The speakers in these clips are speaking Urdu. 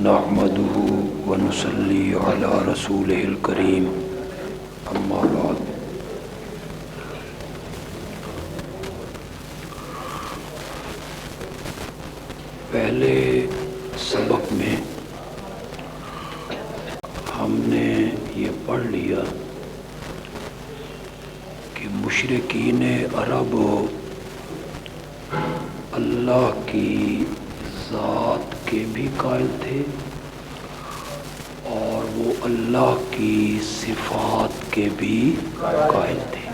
نحمده ونصلي على رسوله الكريم اما بعد پہلے سبق میں ہم نے یہ پڑھ لیا کہ مشرکین عرب اللہ کی ذات کے بھی قائل تھے اور وہ اللہ کی صفات کے بھی قائل تھے۔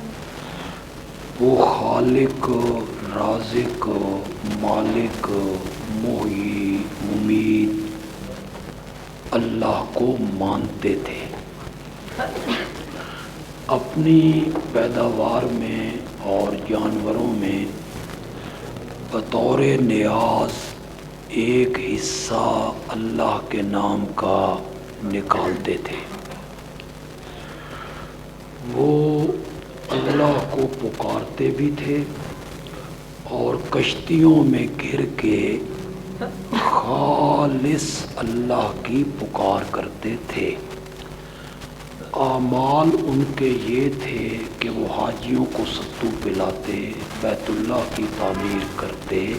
وہ خالق، رازق، مالک، محیی، ممیت اللہ کو مانتے تھے۔ اپنی پیداوار میں اور جانوروں میں بطور نیاز ایک حصہ اللہ کے نام کا نکالتے تھے۔ وہ اللہ کو پکارتے بھی تھے اور کشتیوں میں گر کے خالص اللہ کی پکار کرتے تھے۔ اعمال ان کے یہ تھے کہ وہ حاجیوں کو ستو پلاتے، بیت اللہ کی تعمیر کرتے،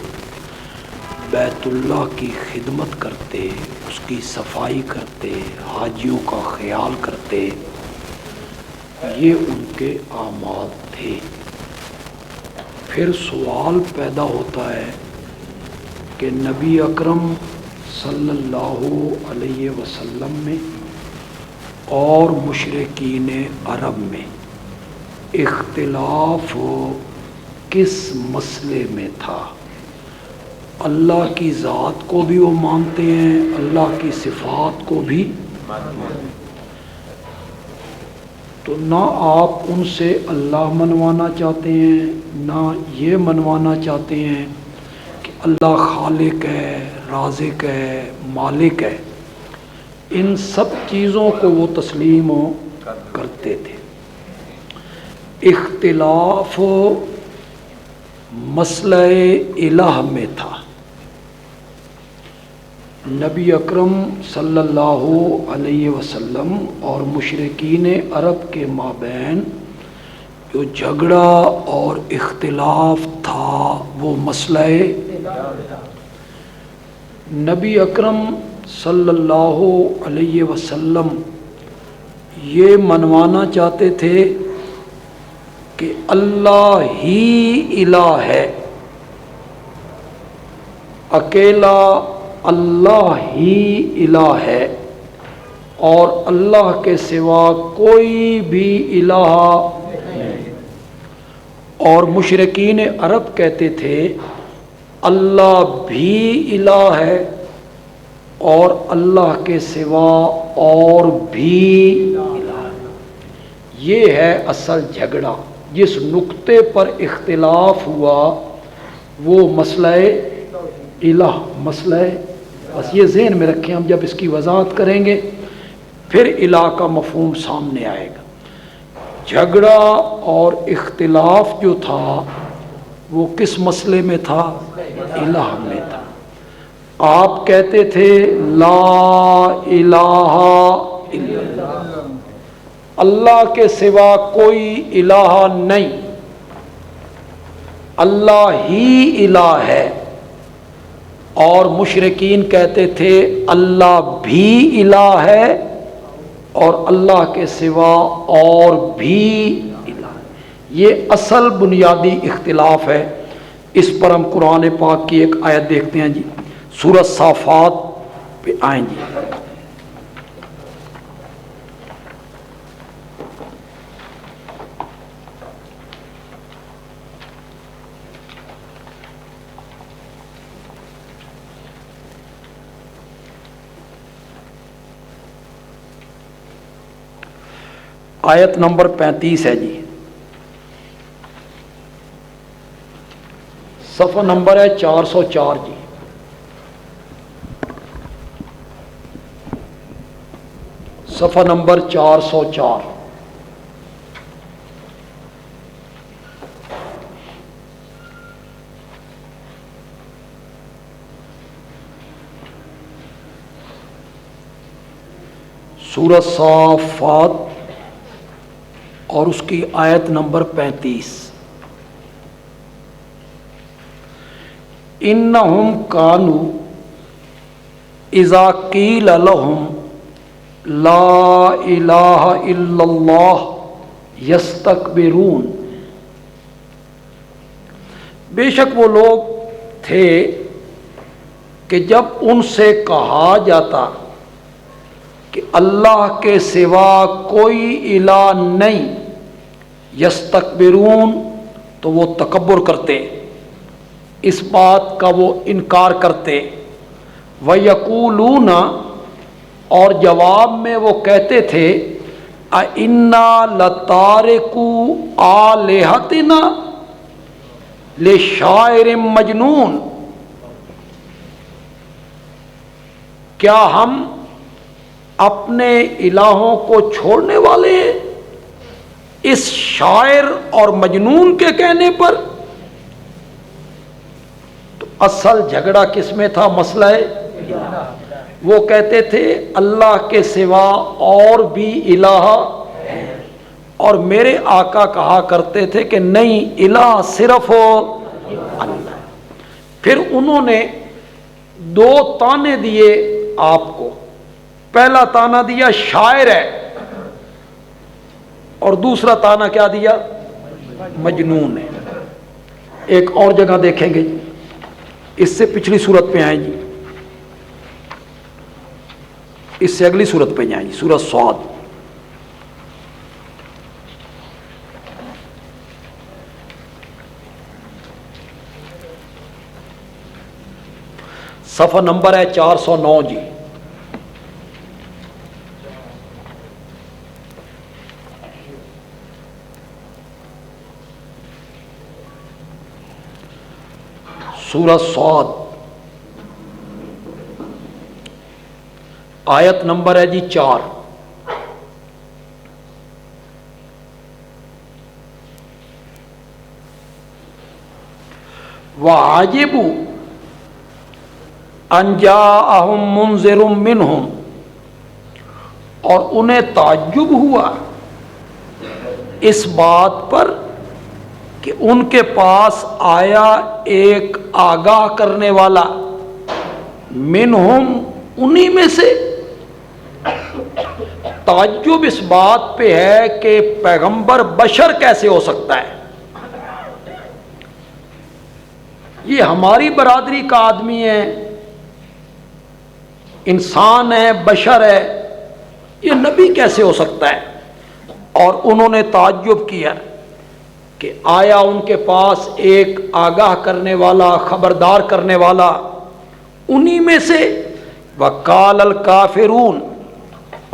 بیت اللہ کی خدمت کرتے، اس کی صفائی کرتے، حاجیوں کا خیال کرتے۔ یہ ان کے اعمال تھے۔ پھر سوال پیدا ہوتا ہے کہ نبی اکرم صلی اللہ علیہ وسلم میں اور مشرکین عرب میں اختلاف کس مسئلے میں تھا؟ اللہ کی ذات کو بھی وہ مانتے ہیں، اللہ کی صفات کو بھی مانتے ہیں۔ تو نہ آپ ان سے اللہ منوانا چاہتے ہیں، نہ یہ منوانا چاہتے ہیں کہ اللہ خالق ہے، رازق ہے، مالک ہے۔ ان سب چیزوں کو وہ تسلیم کرتے تھے۔ اختلاف مسئلہ الہ میں تھا۔ نبی اکرم صلی اللہ علیہ وسلم اور مشرکین عرب کے مابین جو جھگڑا اور اختلاف تھا وہ مسئلہ نبی اکرم صلی اللہ علیہ وسلم یہ منوانا چاہتے تھے کہ اللہ ہی الہ ہے، اکیلا اللہ ہی الہ ہے اور اللہ کے سوا کوئی بھی الہ نہیں۔ اور مشرکین عرب کہتے تھے اللہ بھی الہ ہے اور اللہ کے سوا اور بھی الہ۔ یہ ہے اصل جھگڑا۔ جس نقطے پر اختلاف ہوا وہ مسئلہ الہ، مسئلہ، بس یہ ذہن میں رکھیں، ہم جب اس کی وضاحت کریں گے پھر الہ کا مفہوم سامنے آئے گا۔ جھگڑا اور اختلاف جو تھا وہ کس مسئلے میں تھا؟ الہ میں تھا۔ آپ کہتے تھے لا الہ الا اللہ، اللہ کے سوا کوئی الہ نہیں، اللہ ہی الہ ہے۔ اور مشرکین کہتے تھے اللہ بھی الہ ہے اور اللہ کے سوا اور بھی الہ۔ یہ اصل بنیادی اختلاف ہے۔ اس پر ہم قرآن پاک کی ایک آیت دیکھتے ہیں جی، سورۃ صافات پہ آئیں جی۔ آیت نمبر 35 ہے جی، صفحہ نمبر ہے 404 جی۔ صفحہ نمبر 404۔ سورہ صافات اور اس کی آیت نمبر 35۔ انہم کانوا اذا قیل لہم لا الہ الا اللہ یستکبرون، بے شک وہ لوگ تھے کہ جب ان سے کہا جاتا کہ اللہ کے سوا کوئی الہ نہیں، یستکبرون تو وہ تکبر کرتے، اس بات کا وہ انکار کرتے، وَيَقُولُونَ اور جواب میں وہ کہتے تھے اَإِنَّا لَتَارِكُو آلِهَتِنَا لِشَاعِرٍ مَجْنُونٍ، کیا ہم اپنے الہوں کو چھوڑنے والے ہیں اس شاعر اور مجنون کے کہنے پر؟ تو اصل جھگڑا کس میں تھا؟ مسئلہ ہے، وہ کہتے تھے اللہ کے سوا اور بھی الہ ہے، اور میرے آقا کہا کرتے تھے کہ نہیں، الہ صرف اللہ۔ پھر انہوں نے دو تانے دیے آپ کو، پہلا تانا دیا شاعر ہے، اور دوسرا تانا کیا دیا؟ مجنون ہے۔ ایک اور جگہ دیکھیں گے، اس سے پچھلی صورت پہ آئیں جی، اس سے اگلی صورت پہ جائیں جی، سورہ صاد۔ صفحہ نمبر ہے 409 جی۔ سورہ صاد آیت نمبر ہے جی 4۔ وَعَجِبُوا أَن جَاءَهُم مُنذِرٌ مِّنْهُمْ، اور انہیں تعجب ہوا اس بات پر کہ ان کے پاس آیا ایک آگاہ کرنے والا، منہم انہی میں سے۔ تعجب اس بات پہ ہے کہ پیغمبر بشر کیسے ہو سکتا ہے، یہ ہماری برادری کا آدمی ہے، انسان ہے، بشر ہے، یہ نبی کیسے ہو سکتا ہے؟ اور انہوں نے تعجب کیا کہ آیا ان کے پاس ایک آگاہ کرنے والا، خبردار کرنے والا انہی میں سے۔ وَقَالَ الْكَافِرُونَ،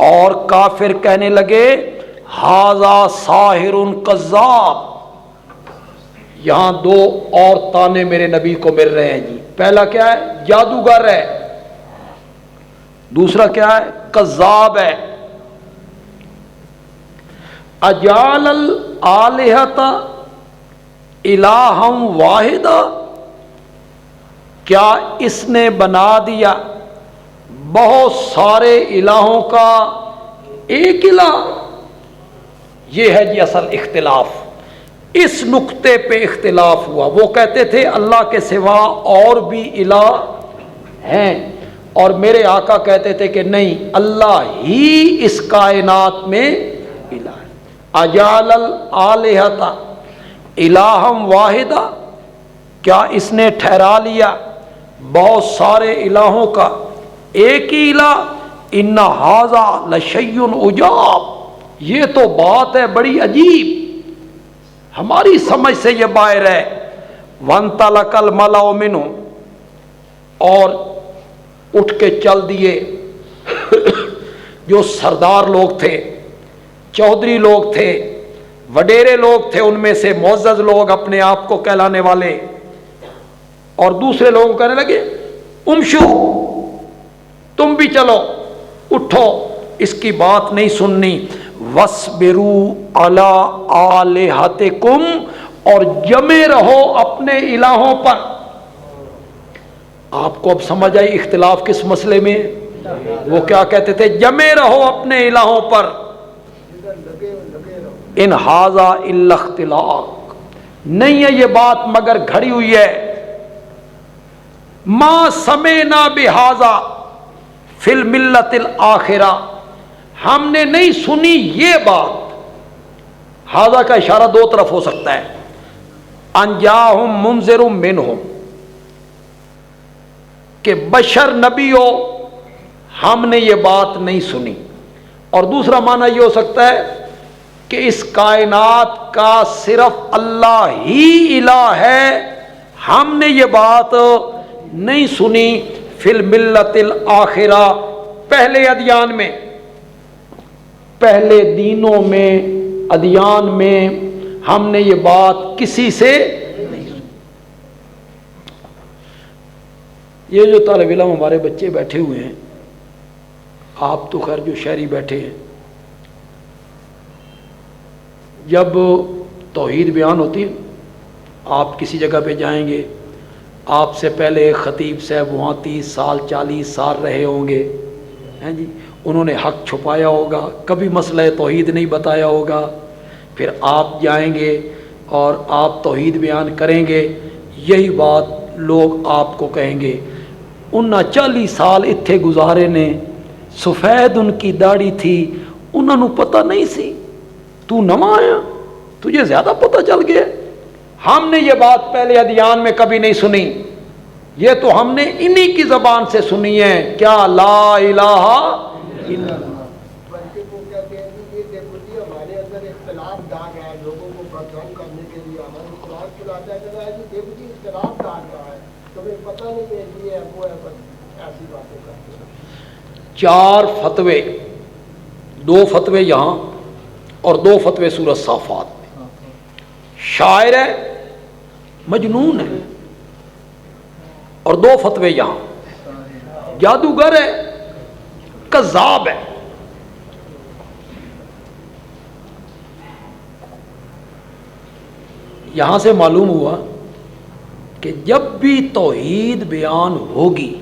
اور کافر کہنے لگے هَذَا سَاحِرٌ كَذَّابٌ، یہاں دو اور تانے میرے نبی کو مل رہے ہیں جی۔ پہلا کیا ہے؟ جادوگر ہے، دوسرا کیا ہے؟ کذاب ہے۔ اجعل الآلہۃ الہا واحدا، کیا اس نے بنا دیا بہت سارے الہوں کا ایک الہ؟ یہ ہے جی اصل اختلاف، اس نقطے پہ اختلاف ہوا۔ وہ کہتے تھے اللہ کے سوا اور بھی الہ ہیں، اور میرے آقا کہتے تھے کہ نہیں، اللہ ہی اس کائنات میں الہ ہے۔ اجعل الآلہۃ الہا واحدا، کیا اس نے ٹھہرا لیا بہت سارے الہوں کا ایک ہی الہ؟ ان ھذا لشیء عجاب، یہ تو بات ہے بڑی عجیب، ہماری سمجھ سے یہ باہر ہے۔ وانطلق الملأ منهم، اور اٹھ کے چل دیے جو سردار لوگ تھے، چودھری لوگ تھے، وڈیرے لوگ تھے، ان میں سے معزز لوگ اپنے آپ کو کہلانے والے، اور دوسرے لوگ کہنے لگے امشو، تم بھی چلو، اٹھو، اس کی بات نہیں سننی۔ وَاصْبِرُوا عَلَىٰ آلِهَتِكُمْ، اور جمے رہو اپنے الہوں پر۔ آپ کو اب سمجھ آئی اختلاف کس مسئلے میں؟ وہ کیا کہتے تھے؟ جمے رہو اپنے الہوں پر، ان ھذا الا اختلاق، نہیں ہے یہ بات مگر گھڑی ہوئی ہے، ما سمعنا بھذا فی الملت الاخرہ، ہم نے نہیں سنی یہ بات۔ ھذا کا اشارہ دو طرف ہو سکتا ہے، ان جاءہم منذر منہم، کہ بشر نبی ہو، ہم نے یہ بات نہیں سنی، اور دوسرا معنی یہ ہو سکتا ہے کہ اس کائنات کا صرف اللہ ہی الہ ہے، ہم نے یہ بات نہیں سنی فی الملت الاخرہ، پہلے ادیان میں، پہلے دینوں میں، ادیان میں ہم نے یہ بات کسی سے نہیں سنی۔ یہ جو طالب علم ہمارے بچے بیٹھے ہوئے ہیں، آپ تو خیر جو شہری بیٹھے ہیں، جب توحید بیان ہوتی ہے، آپ کسی جگہ پہ جائیں گے، آپ سے پہلے ایک خطیب صاحب وہاں 30 سال 40 سال رہے ہوں گے، ہیں جی، انہوں نے حق چھپایا ہوگا، کبھی مسئلہ توحید نہیں بتایا ہوگا، پھر آپ جائیں گے اور آپ توحید بیان کریں گے، یہی بات لوگ آپ کو کہیں گے، انہاں 40 سال اتھے گزارے نے، سفید ان کی داڑھی تھی، انہوں نے پتہ نہیں سی، تو نواں آیا، تجھے زیادہ پتہ چل گیا، ہم نے یہ بات پہلے ادیان میں کبھی نہیں سنی، یہ تو ہم نے انہی کی زبان سے سنی ہے، کیا لا الہ الا اللہ۔ بلکہ وہ کہتے ہیں کہ یہ دیکھو جی ہمارے اندر اختلاف ڈال رہا ہے، لوگوں کو بدنام کرنے کے لیے ہمارے قرآن چلاتا ہے، کہتا ہے جی دیکھو جی اختلاف ڈال رہا ہے، تمہیں پتہ نہیں ہے یہ ہے وہ ہے، بس ایسی باتیں کرتے ہیں۔ 4 فتوے، 2 فتوے یہاں اور 2 فتوے سورۃ صافات میں، شاعر ہے، مجنون ہے، اور 2 فتوے یہاں، جادوگر ہے، کذاب ہے۔ یہاں سے معلوم ہوا کہ جب بھی توحید بیان ہوگی،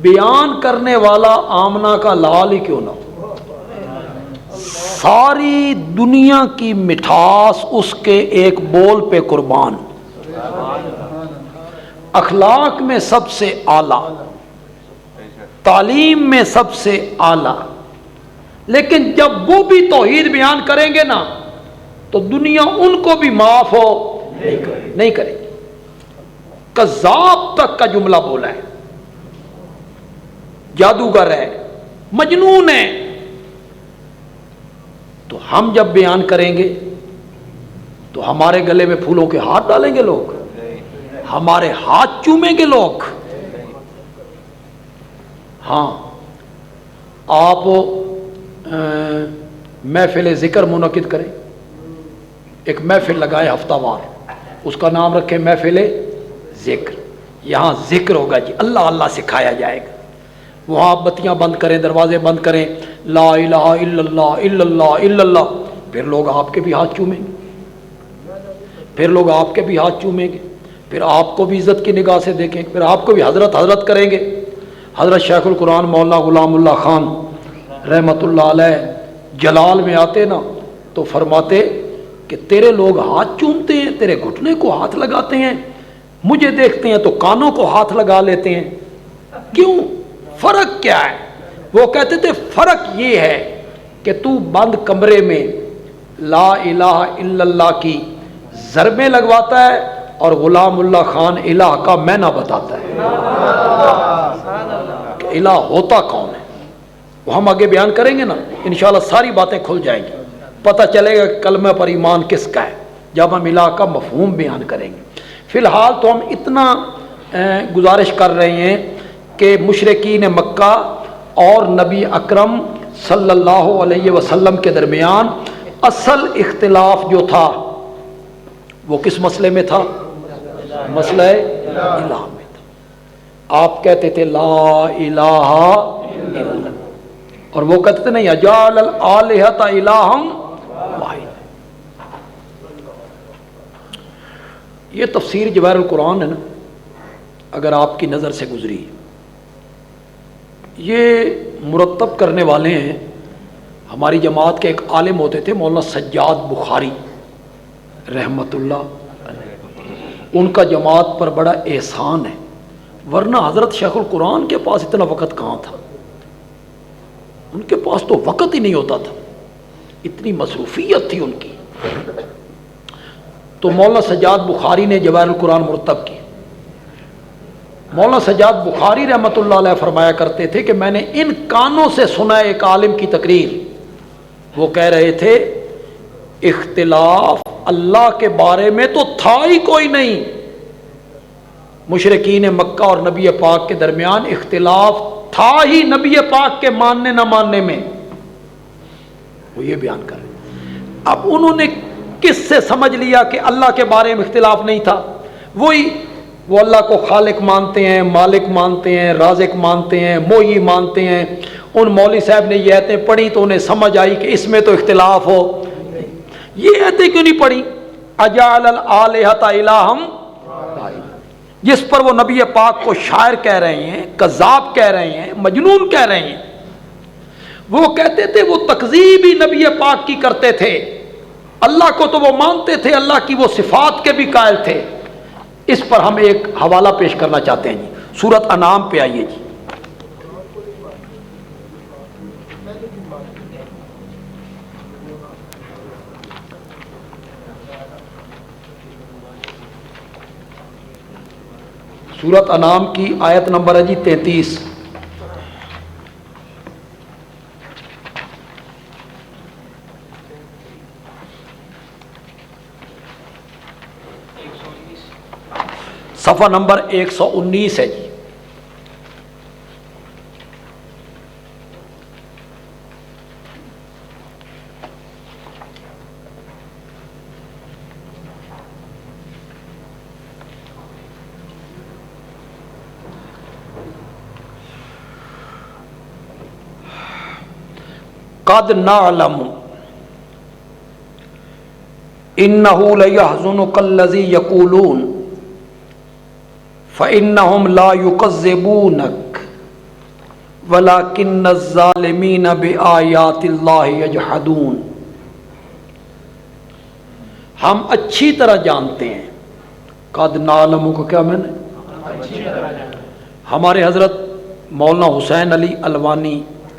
بیان کرنے والا آمنہ کا لال ہی کیوں نہ ہو، ساری دنیا کی مٹھاس اس کے ایک بول پہ قربان، اخلاق میں سب سے اعلیٰ، تعلیم میں سب سے اعلیٰ، لیکن جب وہ بھی توحید بیان کریں گے نا تو دنیا ان کو بھی معاف ہو نہیں کرے گی۔ کذاب تک کا جملہ بولا ہے، جادوگر ہے، مجنون ہے، تو ہم جب بیان کریں گے تو ہمارے گلے میں پھولوں کے ہاتھ ڈالیں گے لوگ، ہمارے ہاتھ چومیں گے لوگ۔ ہاں، آپ محفل ذکر منعقد کریں، ایک محفل لگائے ہفتہ وار، اس کا نام رکھیں محفل ذکر، یہاں ذکر ہوگا جی، اللہ اللہ سکھایا جائے گا، وہاں آپ بتیاں بند کریں، دروازے بند کریں، لا الہ الا اللہ الا اللہ الا اللہ، پھر لوگ آپ کے بھی ہاتھ چومیں گے، پھر لوگ آپ کے بھی ہاتھ چومیں گے، پھر آپ کو بھی عزت کی نگاہ سے دیکھیں گے، پھر آپ کو بھی حضرت حضرت کریں گے۔ حضرت شیخ القرآن مولانا غلام اللہ خان رحمۃ اللہ علیہ جلال میں آتے نا تو فرماتے کہ تیرے لوگ ہاتھ چومتے ہیں، تیرے گھٹنے کو ہاتھ لگاتے ہیں، مجھے دیکھتے ہیں تو کانوں کو ہاتھ لگا لیتے ہیں، کیوں؟ فرق کیا ہے؟ وہ کہتے تھے فرق یہ ہے کہ تو بند کمرے میں لا الہ الا اللہ کی ضربیں لگواتا ہے اور غلام اللہ خان الہ کا معنی بتاتا ہے، الہ ہوتا کون ہے۔ وہ ہم آگے بیان کریں گے نا انشاءاللہ، ساری باتیں کھل جائیں گی، پتہ چلے گا کہ کلمہ پر ایمان کس کا ہے جب ہم الہ کا مفہوم بیان کریں گے۔ فی الحال تو ہم اتنا گزارش کر رہے ہیں کہ مشرکین مکہ اور نبی اکرم صلی اللہ علیہ وسلم کے درمیان اصل اختلاف جو تھا وہ کس مسئلے میں تھا؟ مسئلہ الہ میں تھا۔ آپ کہتے تھے لا الہ الا اللہ، اور وہ کہتے تھے نہیں اجعل الآلہۃ الہا واحد۔ یہ تفسیر جواہر القرآن ہے نا، اگر آپ کی نظر سے گزری، یہ مرتب کرنے والے ہیں ہماری جماعت کے ایک عالم ہوتے تھے مولانا سجاد بخاری رحمت اللہ علیہ، ان کا جماعت پر بڑا احسان ہے، ورنہ حضرت شیخ القرآن کے پاس اتنا وقت کہاں تھا، ان کے پاس تو وقت ہی نہیں ہوتا تھا، اتنی مصروفیت تھی ان کی۔ تو مولانا سجاد بخاری نے جواہر القرآن مرتب کی۔ مولانا سجاد بخاری رحمۃ اللہ علیہ فرمایا کرتے تھے کہ میں نے ان کانوں سے سنا ایک عالم کی تقریر، وہ کہہ رہے تھے اختلاف اللہ کے بارے میں تو تھا ہی کوئی نہیں، مشرکین مکہ اور نبی پاک کے درمیان اختلاف تھا ہی نبی پاک کے ماننے نہ ماننے میں، وہ یہ بیان کر رہے۔ اب انہوں نے کس سے سمجھ لیا کہ اللہ کے بارے میں اختلاف نہیں تھا؟ وہ اللہ کو خالق مانتے ہیں، مالک مانتے ہیں، رازق مانتے ہیں، موہی مانتے ہیں۔ ان مولوی صاحب نے یہ آیتیں پڑھی تو انہیں سمجھ آئی کہ اس میں تو اختلاف ہو، یہ آیتیں کیوں نہیں پڑھی؟ اجعل الآلہۃ الہا، جس پر وہ نبی پاک کو شاعر کہہ رہے ہیں، کذاب کہہ رہے ہیں، مجنون کہہ رہے ہیں۔ وہ کہتے تھے وہ تکذیب ہی نبی پاک کی کرتے تھے، اللہ کو تو وہ مانتے تھے، اللہ کی وہ صفات کے بھی قائل تھے۔ اس پر ہم ایک حوالہ پیش کرنا چاہتے ہیں جی، سورۃ انعام پہ آئیے جی۔ سورۃ انعام کی آیت نمبر ہے جی 33۔ صفحہ نمبر 119 ہے جی۔ قد نعلم انه ليحزنك الذي يقولون فإنهم لا يكذبونك ولكن الظالمين بآيات الله يجحدون۔ ہم اچھی طرح جانتے ہیں، قد نعلم کو کیا میں نے، ہمارے حضرت مولانا حسین علی الوانی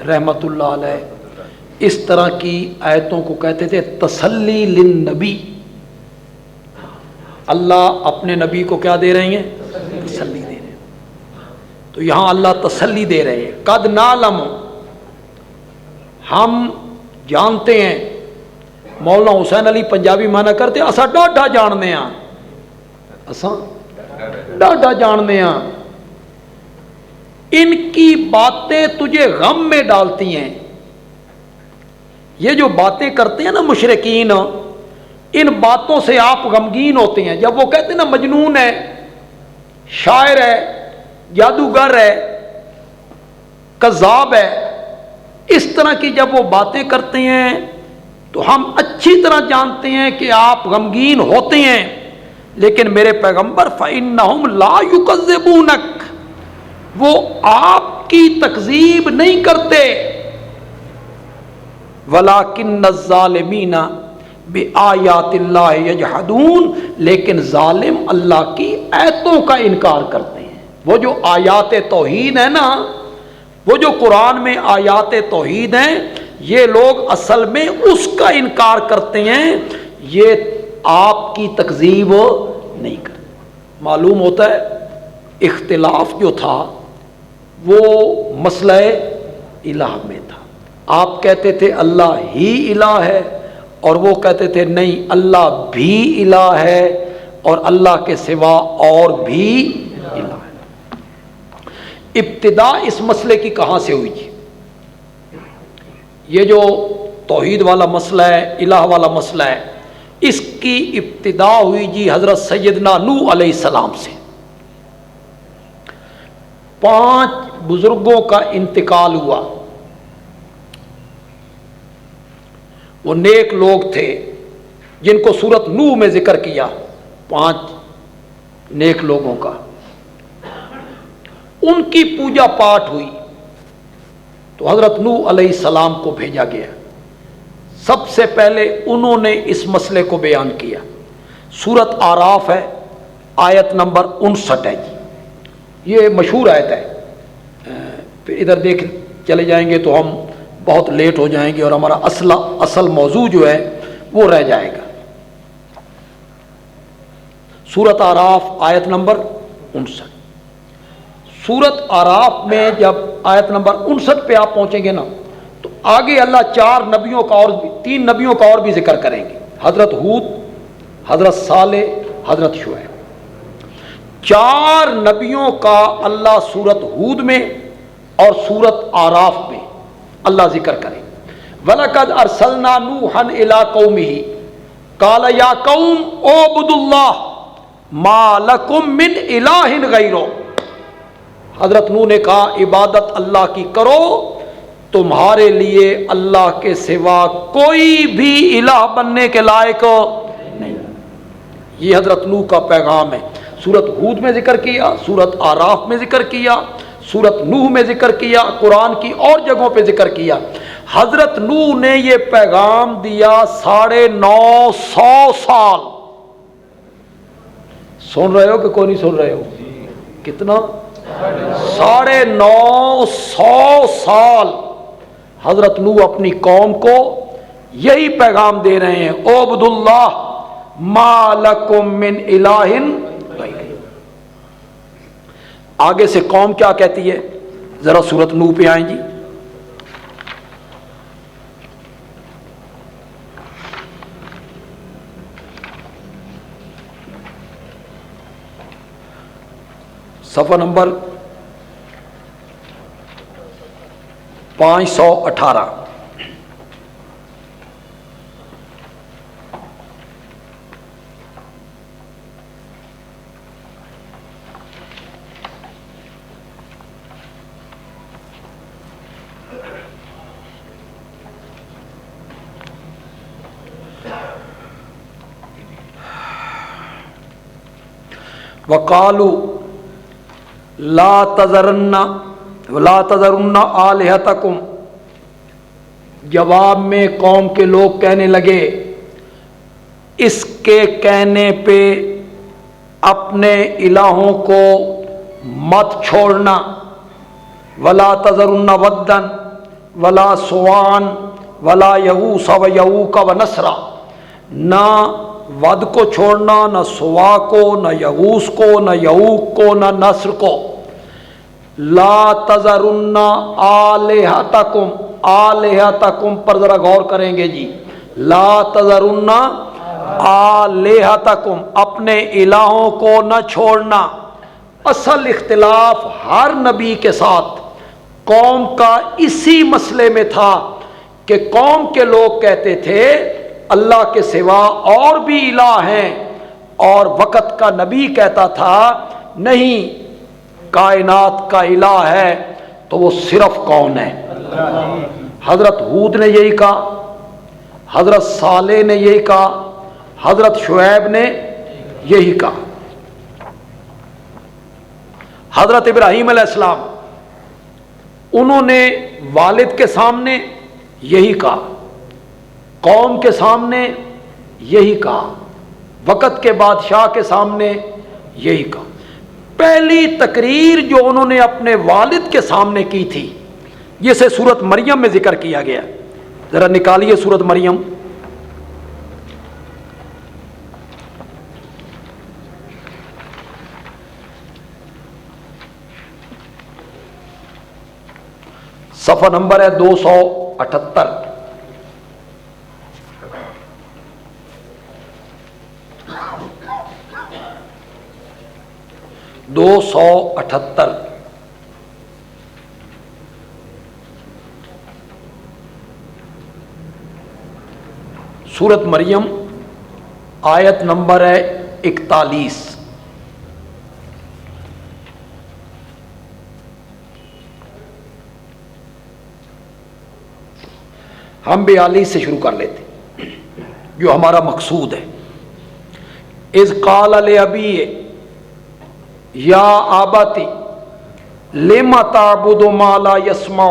رحمت اللہ علیہ اس طرح کی آیتوں کو کہتے تھے تسلی للنبی، اللہ اپنے نبی کو کیا دے رہے ہیں؟ تسلی دے رہے ہیں۔ تو یہاں اللہ تسلی دے رہے ہیں، قد نعلم، ہم جانتے ہیں۔ مولانا حسین علی پنجابی مانا کرتے اسا ڈاڈا جاننے ہاں، اسا ڈاڈا جاننے ہاں، ان کی باتیں تجھے غم میں ڈالتی ہیں۔ یہ جو باتیں کرتے ہیں نا مشرکین، ان باتوں سے آپ غمگین ہوتے ہیں۔ جب وہ کہتے ہیں نا مجنون ہے، شاعر ہے، جادوگر ہے، کذاب ہے، اس طرح کی جب وہ باتیں کرتے ہیں تو ہم اچھی طرح جانتے ہیں کہ آپ غمگین ہوتے ہیں، لیکن میرے پیغمبر فَإِنَّهُمْ لَا يُكَذِّبُونَكَ، وہ آپ کی تکذیب نہیں کرتے، وَلَكِنَّ الظَّالِمِينَ بِآيَاتِ اللَّهِ يَجْحَدُونَ، لیکن ظالم اللہ کی آیتوں کا انکار کرتے ہیں۔ وہ جو آیات توحید ہیں نا، وہ جو قرآن میں آیات توحید ہیں، یہ لوگ اصل میں اس کا انکار کرتے ہیں، یہ آپ کی تکذیب نہیں کرتے۔ معلوم ہوتا ہے اختلاف جو تھا وہ مسئلہ الہ میں تھا۔ آپ کہتے تھے اللہ ہی الہ ہے، اور وہ کہتے تھے نہیں اللہ بھی الہ ہے، اور اللہ کے سوا اور بھی الہ ہے۔ ابتدا اس مسئلے کی کہاں سے ہوئی جی؟ یہ جو توحید والا مسئلہ ہے، الہ والا مسئلہ ہے، اس کی ابتدا ہوئی جی حضرت سیدنا نوح علیہ السلام سے۔ 5 بزرگوں کا انتقال ہوا، وہ نیک لوگ تھے جن کو سورۃ نوح میں ذکر کیا، 5 نیک لوگوں کا، ان کی پوجا پاٹ ہوئی، تو حضرت نوح علیہ السلام کو بھیجا گیا. سب سے پہلے انہوں نے اس مسئلے کو بیان کیا. سورت آراف ہے، آیت نمبر 59 ہے جی. یہ مشہور آیت ہے. پھر ادھر دیکھ چلے جائیں گے تو ہم بہت لیٹ ہو جائیں گے اور ہمارا اصل موضوع جو ہے وہ رہ جائے گا. سورت آراف آیت نمبر 59. سورت آراف میں جب آیت نمبر 59 پہ آپ پہنچیں گے نا تو آگے اللہ 4 نبیوں کا اور 3 نبیوں کا اور بھی ذکر کریں گے. حضرت ہود، حضرت صالح، حضرت شعیب. 4 نبیوں کا اللہ سورت ہود میں اور سورت آراف میں اللہ ذکر کرے. وَلَقَدْ أَرْسَلْنَا نُوحًا إِلَىٰ قَوْمِهِ قَالَ يَا قَوْمِ اعْبُدُوا اللَّهَ مَا لَكُم مِّنْ إِلَٰهٍ غَيْرُهُ. حضرت نوح نے کہا عبادت اللہ کی کرو، تمہارے لیے اللہ کے سوا کوئی بھی الہ بننے کے لائق نہیں. یہ حضرت نوح کا پیغام ہے. سورت ہود میں ذکر کیا، سورت آراف میں ذکر کیا، سورت نوح میں ذکر کیا، قرآن کی اور جگہوں پہ ذکر کیا. حضرت نوح نے یہ پیغام دیا 950 سال. سن رہے ہو کہ کوئی نہیں سن رہے ہو؟ کتنا؟ 950 سال حضرت نوح اپنی قوم کو یہی پیغام دے رہے ہیں، اعبدوا اللہ ما لکم من الہ غیرہ. آگے سے قوم کیا کہتی ہے؟ ذرا سورت نوح پہ آئیں جی. صفحہ نمبر 518. وَقَالُوا لا تذرن آلہتکم. جواب میں قوم کے لوگ کہنے لگے اس کے کہنے پہ اپنے الہوں کو مت چھوڑنا. ولا تذرن ودن ولا سوان ولا یغوث ویعوق ونسرا. نہ ود کو چھوڑنا، نہ سوا کو، نہ یغوث کو، نہ یعوق کو، نہ نصر کو. لا تذرن آلہتکم. آلہتکم پر ذرا غور کریں گے جی. لا تذرن آلہتکم، اپنے الہوں کو نہ چھوڑنا. اصل اختلاف ہر نبی کے ساتھ قوم کا اسی مسئلے میں تھا کہ قوم کے لوگ کہتے تھے اللہ کے سوا اور بھی الہ ہیں، اور وقت کا نبی کہتا تھا نہیں، کائنات کا الہ ہے تو وہ صرف کون ہے؟ حضرت ہود نے یہی کہا، حضرت صالح نے یہی کہا، حضرت شعیب نے یہی کہا. حضرت ابراہیم علیہ السلام انہوں نے والد کے سامنے یہی کہا، قوم کے سامنے یہی کہا، وقت کے بادشاہ کے سامنے یہی کہا. پہلی تقریر جو انہوں نے اپنے والد کے سامنے کی تھی جسے سورت مریم میں ذکر کیا گیا. ذرا نکالیے سورت مریم. صفحہ نمبر ہے 278. سورت مریم آیت نمبر ہے 41. ہم 42 سے شروع کر لیتے جو ہمارا مقصود ہے. اذ قال لابی یا آباتی لم تعبد ما لا يسمع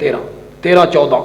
13-14।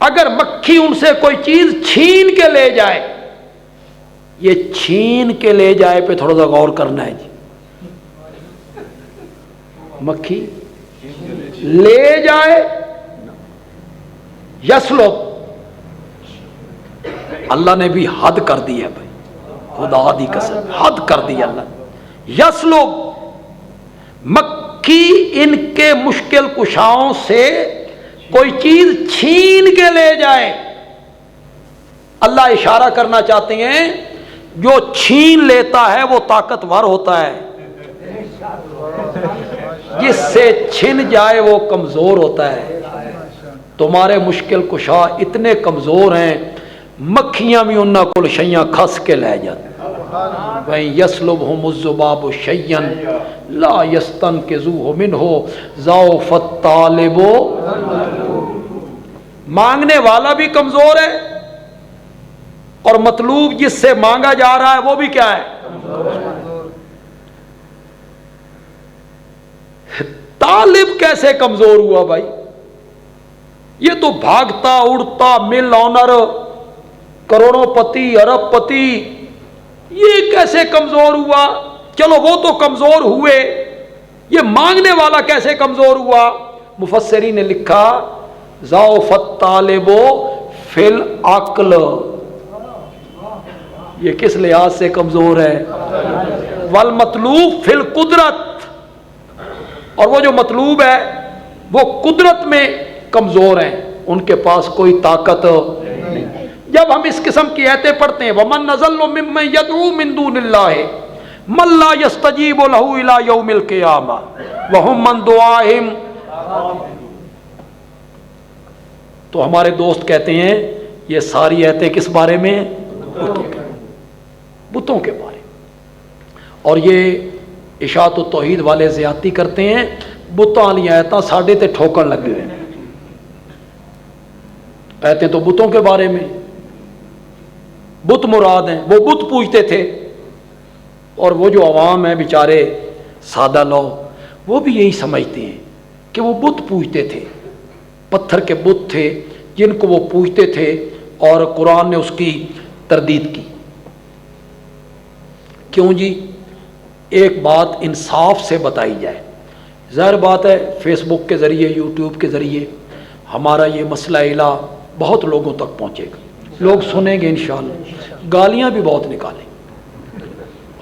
اگر مکھی ان سے کوئی چیز چھین کے لے جائے، یہ چھین کے لے جائے پہ تھوڑا سا غور کرنا ہے جی. مکھی لے جائے، یسلب، اللہ نے بھی حد کر دی ہے بھائی، خدا دی قسم حد کر دی اللہ. یسلب، مکھی ان کے مشکل کشاؤں سے کوئی چیز چھین کے لے جائے. اللہ اشارہ کرنا چاہتے ہیں جو چھین لیتا ہے وہ طاقتور ہوتا ہے، جس سے چھن جائے وہ کمزور ہوتا ہے. تمہارے مشکل کشا اتنے کمزور ہیں، مکھیاں بھی انہاں کول شیاں کھس کے لے جاتے. وَإِن يَسْلُبْهُمُ الذُّبَابُ شَيْئًا لَا يَسْتَنْقِذُوهُ مِنْهُ ضَعُفَ الطَّالِبُ. مانگنے والا بھی کمزور ہے اور مطلوب جس سے مانگا جا رہا ہے وہ بھی کیا ہے؟ طالب کیسے کمزور ہوا بھائی؟ یہ تو بھاگتا اڑتا مل آنر کروڑوں پتی ارب پتی، یہ کیسے کمزور ہوا؟ چلو وہ تو کمزور ہوئے، یہ مانگنے والا کیسے کمزور ہوا؟ مفسرین نے لکھا ضعف الطالب فی العقل، یہ کس لحاظ سے کمزور ہے؟ والمطلوب فی القدرت، اور وہ جو مطلوب ہے وہ قدرت میں کمزور ہیں، ان کے پاس کوئی طاقت نہیں. جب ہم اس قسم کی آیتیں پڑھتے ہیں وَمَن أَضَلُّ مِمَّن يَدْعُو مِن دُونِ اللَّهِ مَن لَّا يَسْتَجِيبُ لَهُ إِلَىٰ يَوْمِ الْقِيَامَةِ وَهُم مَّن دُعَائِهِمْ. تو ہمارے دوست کہتے ہیں یہ ساری آیتیں کس بارے میں؟ بتوں کے بارے میں. اور یہ اشاعت التوحید والے زیادتی کرتے ہیں، بتاں والی آیتاں ساڈے تے ٹھوکن لگے ہوئے ہیں. آیتیں تو بتوں کے بارے میں، بت مراد ہیں، وہ بت پوجتے تھے. اور وہ جو عوام ہیں بیچارے سادہ لوگ، وہ بھی یہی سمجھتے ہیں کہ وہ بت پوجتے تھے، پتھر کے بت تھے جن کو وہ پوجتے تھے، اور قرآن نے اس کی تردید کی. کیوں جی؟ ایک بات انصاف سے بتائی جائے. ظاہر بات ہے فیس بک کے ذریعے، یوٹیوب کے ذریعے ہمارا یہ مسئلہ الہ بہت لوگوں تک پہنچے گا، لوگ سنیں گے انشاءاللہ. گالیاں بھی بہت نکالیں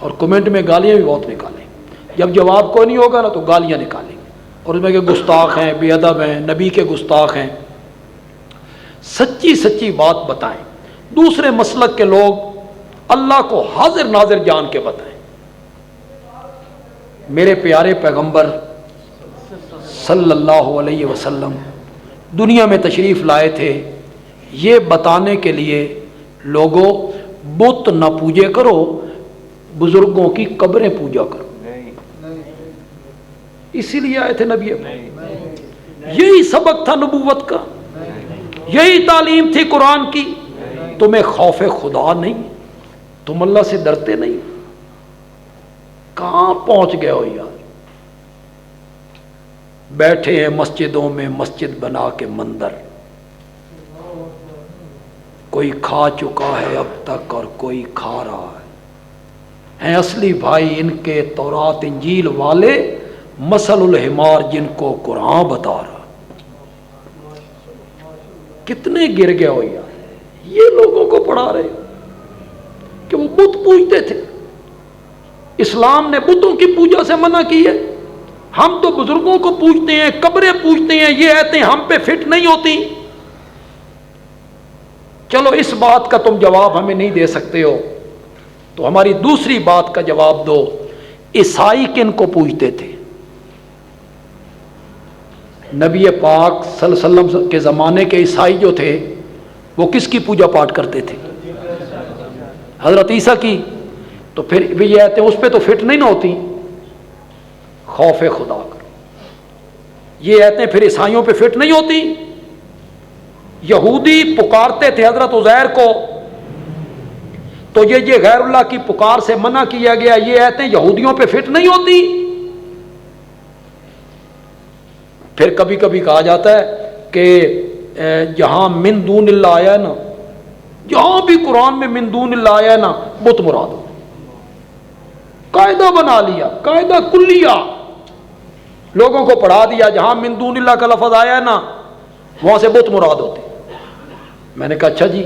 اور کمنٹ میں گالیاں بھی بہت نکالیں. جب جواب کوئی نہیں ہوگا نا تو گالیاں نکالیں گے، اور اس میں کہ گستاخ ہیں، بے ادب ہیں، نبی کے گستاخ ہیں. سچی سچی بات بتائیں. دوسرے مسلک کے لوگ اللہ کو حاضر ناظر جان کے بتائیں. میرے پیارے پیغمبر صلی اللہ علیہ وسلم دنیا میں تشریف لائے تھے یہ بتانے کے لیے لوگوں بت نہ پوجے کرو، بزرگوں کی قبریں پوجا کرو. اسی لیے آئے تھے نبی. یہی سبق تھا نبوت کا، یہی تعلیم تھی قرآن کی. تمہیں خوف خدا نہیں؟ تم اللہ سے ڈرتے نہیں؟ کہاں پہنچ گئے ہو یار؟ بیٹھے ہیں مسجدوں میں مسجد بنا کے مندر، کوئی کھا چکا ہے اب تک اور کوئی کھا رہا ہے. ہیں اصلی بھائی ان کے تورات انجیل والے مثل الحمار جن کو قرآن بتا رہا. کتنے گر گئے ہو یار؟ یہ لوگوں کو پڑھا رہے کہ وہ بت پوجتے تھے. اسلام نے بتوں کی پوجا سے منع کی ہے. ہم تو بزرگوں کو پوجتے ہیں، قبریں پوجتے ہیں. یہ آیتیں ہم پہ فٹ نہیں ہوتی. چلو اس بات کا تم جواب ہمیں نہیں دے سکتے ہو تو ہماری دوسری بات کا جواب دو. عیسائی کن کو پوجتے تھے؟ نبی پاک صلی اللہ علیہ وسلم کے زمانے کے عیسائی جو تھے وہ کس کی پوجا پاٹ کرتے تھے؟ حضرت عیسیٰ کی. تو پھر بھی یہ آیتیں اس پہ تو فٹ نہیں نہ ہوتی. خوف خدا کرو. یہ آیتیں پھر عیسائیوں پہ فٹ نہیں ہوتی. یہودی پکارتے تھے حضرت عزیر کو، تو یہ غیر اللہ کی پکار سے منع کیا گیا. یہ آیتیں یہودیوں پہ فٹ نہیں ہوتی. پھر کبھی کبھی کہا جاتا ہے کہ جہاں من دون اللہ آیا ہے نا، جہاں بھی قرآن میں من دون اللہ آیا ہے نا، بت مراد ہو، قاعدہ بنا لیا، قاعدہ کلیہ لوگوں کو پڑھا دیا، جہاں من دون اللہ کا لفظ آیا ہے نا وہاں سے بت مراد ہوتے۔ میں نے کہا اچھا جی،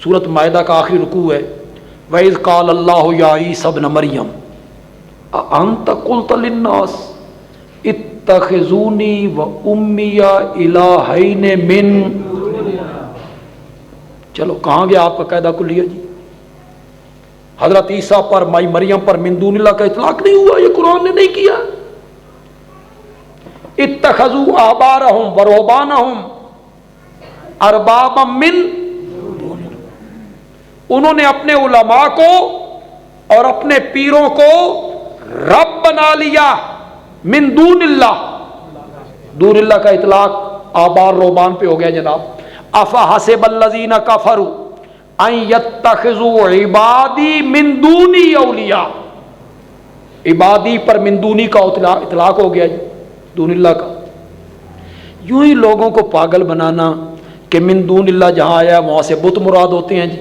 سورۃ مائدہ کا آخری رکوع ہے، وَإِذْ قَالَ اللَّهُ يَا عِيسَى ابْنَ مَرْيَمَ أَأَنْتَ قُلْتَ لِلنَّاسِ اتَّخِذُونِي وَأُمِّيَ إِلَٰهَيْنِ مِن، چلو کہاں گیا آپ کا قاعدہ کلیہ جی؟ حضرت عیسیٰ پر، مائی مریم پر من دون اللہ کا اطلاق نہیں ہوا، یہ قرآن نے نہیں کیا۔ اتخذوا احبارهم ورهبانهم اربابا من، انہوں نے اپنے علماء کو اور اپنے پیروں کو رب بنا لیا، من دون اللہ، دون اللہ کا اطلاق آبار روبان پہ ہو گیا جناب۔ افحسب الذین کفروا ان یتخذوا عبادی من دونی اولیاء، عبادی پر من دونی کا اطلاق ہو گیا جی، دون اللہ کا۔ یوں ہی لوگوں کو پاگل بنانا کہ من دون اللہ جہاں آیا وہاں سے بت مراد ہوتے ہیں جی،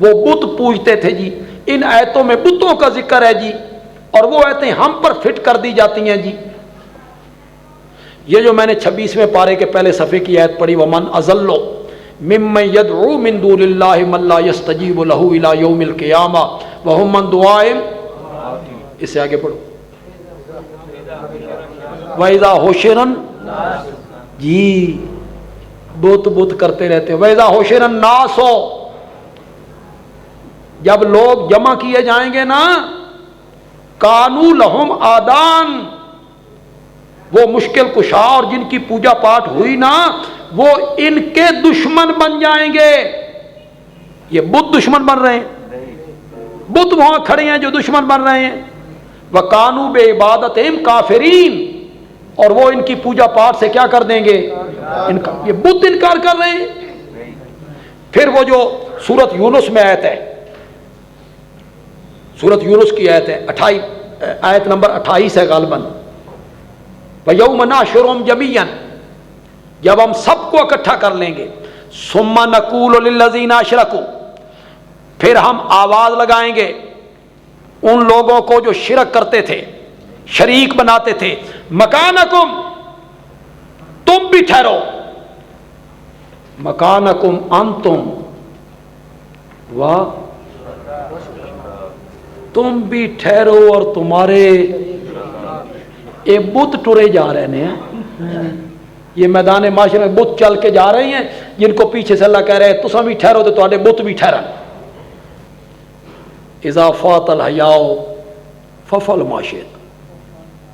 وہ بت پوجتے تھے جی، ان آیتوں میں بتوں کا ذکر ہے جی، اور وہ آیتیں ہم پر فٹ کر دی جاتی ہیں جی۔ یہ جو میں نے 26ویں پارے کے پہلے صفحے کی آیت پڑھی، ومن اضل ممن يدعو من دون اللہ من لا يستجیب له الى یوم القیامہ وهم من دعائهم، اس سے آگے پڑھو، وَإِذَا حُشِرَ جی بت کرتے رہتے، وَإِذَا حُشِرَ النَّاسُ، جب لوگ جمع کیے جائیں گے نا، کانوا لہم آدان، وہ مشکل کشا اور جن کی پوجا پاٹ ہوئی نا وہ ان کے دشمن بن جائیں گے۔ یہ بت دشمن بن رہے ہیں، بت وہاں کھڑے ہیں جو دشمن بن رہے ہیں۔ وَكَانُوا بِعِبَادَتِهِمْ كَافِرِينَ، اور وہ ان کی پوجا پاٹ سے کیا کر دیں گے؟ یہ بت انکار کر رہے ہیں۔ پھر وہ جو سورۃ یونس میں آیت ہے، سورۃ یونس کی آیت ہے 28، آیت نمبر 28 ہے غالباً، وَيَوْمَ نَحْشُرُهُمْ جَمِيعًا، جب ہم سب کو اکٹھا کر لیں گے، ثُمَّ نَقُولُ لِلَّذِينَ أَشْرَكُوا، پھر ہم آواز لگائیں گے ان لوگوں کو جو شرک کرتے تھے، شریک بناتے تھے، مکانکم، تم بھی ٹھہرو، مکانکم انتم و، تم بھی ٹھہرو اور تمہارے، یہ بت ٹرے جا رہے ہیں، یہ میدان معاشرے میں بت چل کے جا رہے ہیں جن کو پیچھے سے اللہ کہہ رہے ہیں تساں بھی ٹھہرو تو تواڈے بت بھی ٹھہرن۔ اذا فات الحیاء ففعل ما شئت،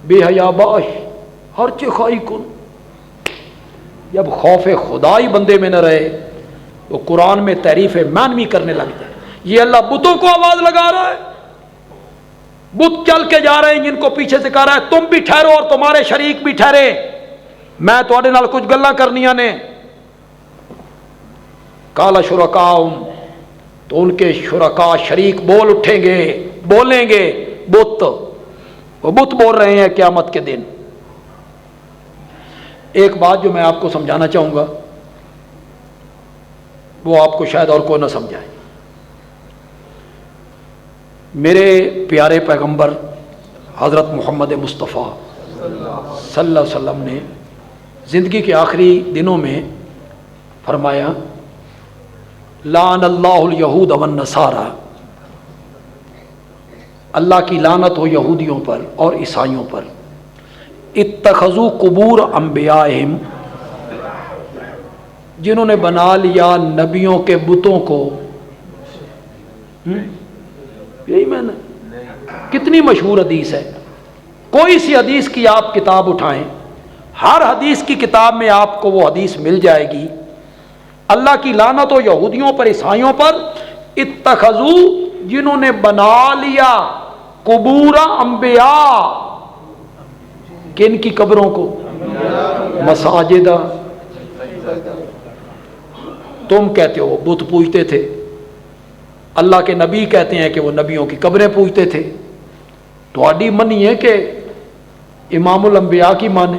بے حیا باش ہر چی خائی کن، جب خوف خدا ہی بندے میں نہ رہے وہ قرآن میں تعریف معنوی کرنے لگ جائے۔ یہ اللہ بتوں کو آواز لگا رہا ہے، بت چل کے جا رہے ہیں جن کو پیچھے سے کہہ رہا ہے تم بھی ٹھہرو اور تمہارے شریک بھی ٹھہرے، میں تواڈے نال کچھ گلاں کرنیاں نے۔ قال شرکاؤہم، تو ان کے شرکا شریک بول اٹھیں گے، بولیں گے، بت، وہ بت بول رہے ہیں قیامت کے دن۔ ایک بات جو میں آپ کو سمجھانا چاہوں گا وہ آپ کو شاید اور کوئی نہ سمجھائے۔ میرے پیارے پیغمبر حضرت محمد مصطفیٰ صلی اللہ علیہ وسلم نے زندگی کے آخری دنوں میں فرمایا لعن اللہ الیہود والنصارى، اللہ کی لعنت ہو یہودیوں پر اور عیسائیوں پر، اتخذوا قبور انبیائہم، جنہوں نے بنا لیا نبیوں کے بتوں کو۔ یہی میں نے کتنی مشہور حدیث ہے، کوئی سی حدیث کی آپ کتاب اٹھائیں، ہر حدیث کی کتاب میں آپ کو وہ حدیث مل جائے گی، اللہ کی لعنت ہو یہودیوں پر عیسائیوں پر، اتخذوا، جنہوں نے بنا لیا قبور انبیاء، کن کی قبروں کو؟ مساجد۔ تم کہتے ہو وہ بت پوجتے تھے، اللہ کے نبی کہتے ہیں کہ وہ نبیوں کی قبریں پوجتے تھے، تو آڈی منی ہے کہ امام الانبیاء کی مانے،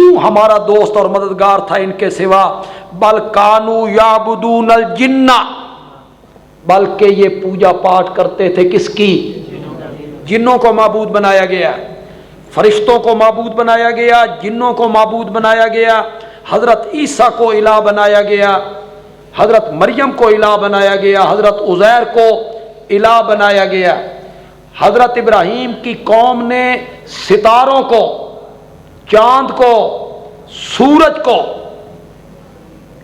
تو ہمارا دوست اور مددگار تھا ان کے سوا، بل کانو یعبدون الجن، بلکہ یہ پوجا پاٹ کرتے تھے کس کی؟ جنوں کو معبود بنایا گیا، فرشتوں کو معبود بنایا گیا، جنوں کو معبود بنایا گیا، حضرت عیسیٰ کو الہ بنایا گیا، حضرت مریم کو الہ بنایا گیا، حضرت عزیر کو الہ بنایا گیا، حضرت ابراہیم کی قوم نے ستاروں کو، چاند کو، سورج کو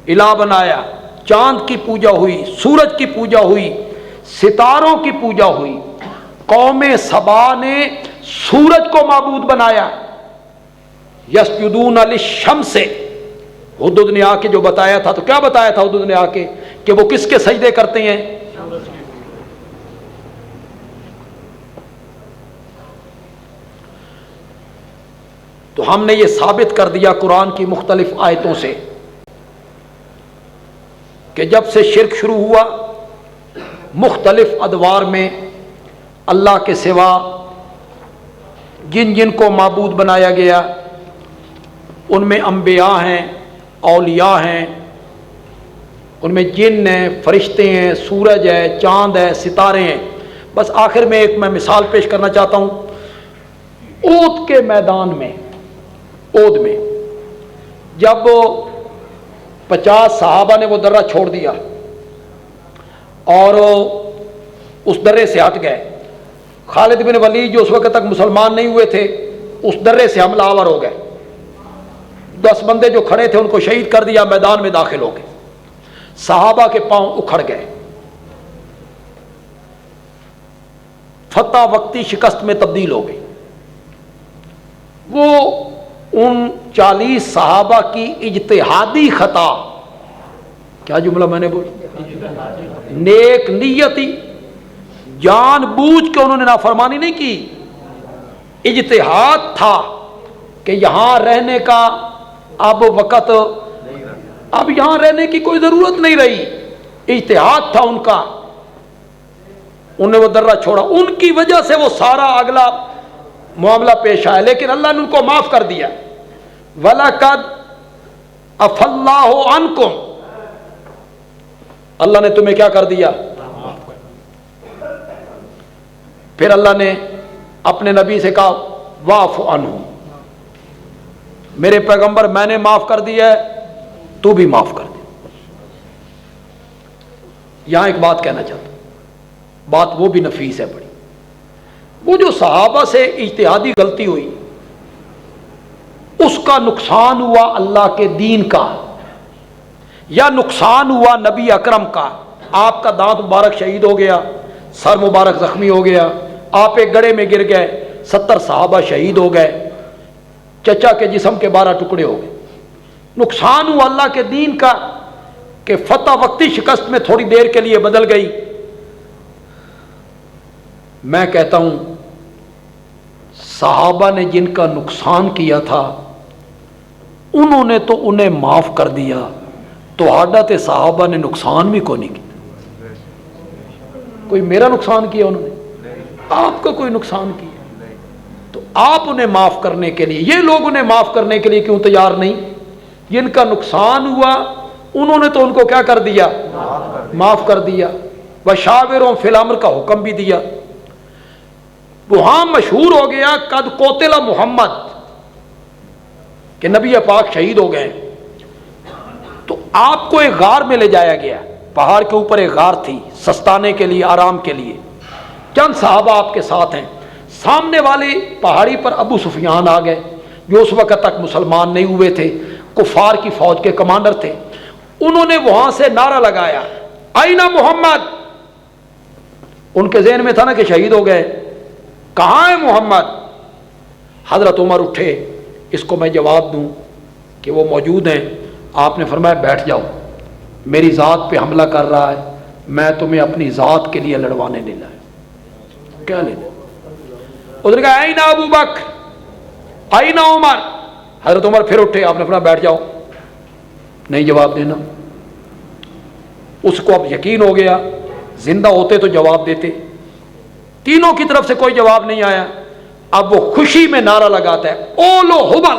الہ بنایا، چاند کی پوجا ہوئی، سورج کی پوجا ہوئی، ستاروں کی پوجا ہوئی۔ قوم سبا نے سورج کو معبود بنایا، یسجدون للشمس، حدود نے آ کے جو بتایا تھا، تو کیا بتایا تھا حدود نے آ کے کہ وہ کس کے سجدے کرتے ہیں؟ تو ہم نے یہ ثابت کر دیا قرآن کی مختلف آیتوں سے کہ جب سے شرک شروع ہوا، مختلف ادوار میں اللہ کے سوا جن جن کو معبود بنایا گیا، ان میں انبیاء ہیں، اولیاء ہیں، ان میں جن ہیں، فرشتے ہیں، سورج ہے، چاند ہے، ستارے ہیں۔ بس آخر میں ایک میں مثال پیش کرنا چاہتا ہوں۔ اود کے میدان میں، اود میں جب 50 صحابہ نے وہ درہ چھوڑ دیا اور اس درے سے ہٹ گئے، خالد بن ولید جو اس وقت تک مسلمان نہیں ہوئے تھے اس درے سے حملہ آور ہو گئے، 10 بندے جو کھڑے تھے ان کو شہید کر دیا، میدان میں داخل ہو گئے، صحابہ کے پاؤں اکھڑ گئے، فتح وقتی شکست میں تبدیل ہو گئی۔ وہ ان 40 صحابہ کی اجتہادی خطا، کیا جملہ میں نے بولا، نیک نیتی، جان بوجھ کے انہوں نے نافرمانی نہیں کی، اجتہاد تھا کہ یہاں رہنے کا اب وقت، اب یہاں رہنے کی کوئی ضرورت نہیں رہی، اجتہاد تھا ان کا، انہوں نے وہ درہ چھوڑا، ان کی وجہ سے وہ سارا اگلا معاملہ پیش آیا، لیکن اللہ نے ان کو معاف کر دیا۔ وَلَقَدْ عَفَا اللَّهُ عَنْكُمْ، اللہ نے تمہیں کیا کر دیا؟ پھر اللہ نے اپنے نبی سے کہا وَاعْفُ عَنْهُمْ، میرے پیغمبر میں نے معاف کر دیا ہے، تو بھی معاف کر دے۔ یہاں ایک بات کہنا چاہتا ہوں، بات وہ بھی نفیس ہے بڑی۔ وہ جو صحابہ سے اجتہادی غلطی ہوئی، اس کا نقصان ہوا اللہ کے دین کا یا نقصان ہوا نبی اکرم کا؟ آپ کا دانت مبارک شہید ہو گیا، سر مبارک زخمی ہو گیا، آپ ایک گڑھے میں گر گئے، 70 صحابہ شہید ہو گئے، چچا کے جسم کے 12 ٹکڑے ہو گئے۔ نقصان ہوا اللہ کے دین کا کہ فتح وقتی شکست میں تھوڑی دیر کے لیے بدل گئی۔ میں کہتا ہوں صحابہ نے جن کا نقصان کیا تھا انہوں نے تو انہیں معاف کر دیا، تو عادت صحابہ نے نقصان بھی کو نہیں کیا۔ کوئی میرا نقصان کیا انہوں نے؟ آپ کا کوئی نقصان کیا؟ تو آپ انہیں معاف کرنے کے لیے، یہ لوگ انہیں معاف کرنے کے لیے کیوں تیار نہیں؟ جن کا نقصان ہوا انہوں نے تو ان کو کیا کر دیا؟ معاف کر دیا۔ وشاوروں فی الامر کا حکم بھی دیا۔ وہاں مشہور ہو گیا قد قتل محمد، کہ نبی پاک شہید ہو گئے۔ تو آپ کو ایک غار میں لے جایا گیا، پہاڑ کے اوپر ایک غار تھی، سستانے کے لیے، آرام کے لیے، چند صحابہ آپ کے ساتھ ہیں۔ سامنے والی پہاڑی پر ابو سفیان آ گئے، جو اس وقت تک مسلمان نہیں ہوئے تھے، کفار کی فوج کے کمانڈر تھے۔ انہوں نے وہاں سے نعرہ لگایا آئین محمد، ان کے ذہن میں تھا نا کہ شہید ہو گئے، کہاں ہے محمد؟ حضرت عمر اٹھے، اس کو میں جواب دوں کہ وہ موجود ہیں۔ آپ نے فرمایا بیٹھ جاؤ، میری ذات پہ حملہ کر رہا ہے، میں تمہیں اپنی ذات کے لیے لڑوانے نہیں لایا۔ کیا لینا؟ اس نے کہا آئین ابو بکر، آئین عمر۔ حضرت عمر پھر اٹھے، آپ نے فرمایا بیٹھ جاؤ، نہیں جواب دینا۔ اس کو اب یقین ہو گیا زندہ ہوتے تو جواب دیتے، تینوں کی طرف سے کوئی جواب نہیں آیا۔ اب وہ خوشی میں نعرہ لگاتا ہے اولو حبل،